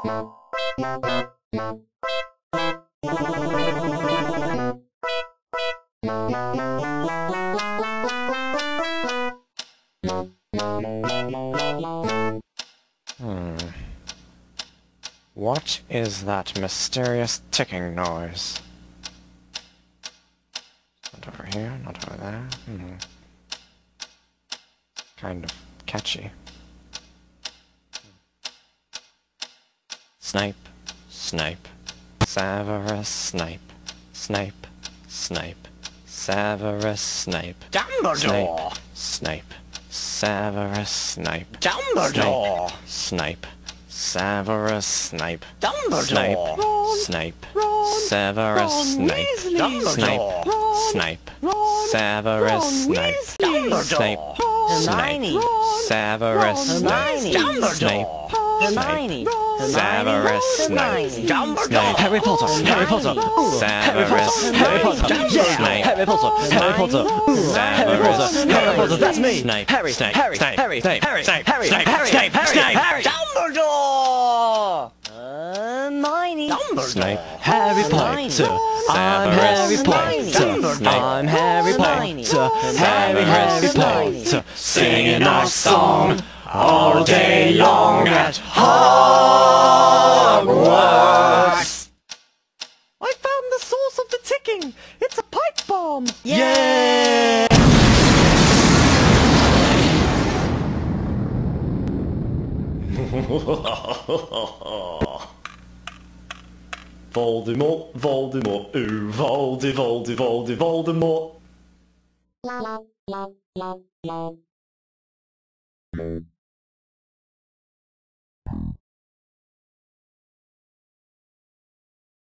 What is that mysterious ticking noise? Not over here, not over there. Kind of catchy. Snipe, snipe, Severus Snape, Snape, Snape, Severus Snape, Dumbledore! Snape, Severus Snape, Dumbledore! Snape, Severus Snape, Dumbledore! Snape, Severus Snape, Dumbledore! Snape, Severus Snape, Snape, Hermione! Severus Snape, Snape, Hermione! Severus Snape, Dumbledore! Harry Potter, Harry Potter, Severus Harry Potter, Snape, Harry Potter, Harry Potter, Harry Potter, Harry Potter, that's me! Snape, Harry, Snape, Harry, Snape, Harry, Snape, Harry, Snape, Harry, Snape, Harry, Snape, Harry, Harry, Dumbledore! Hermione! Snape, Harry Potter, I'm Harry Potter, I'm Harry Potter, Harry Potter, singing our song all day long at Hogwarts. I found the source of the ticking. It's a pipe bomb. Yay! Voldemort, Voldemort, ooh, Voldemort.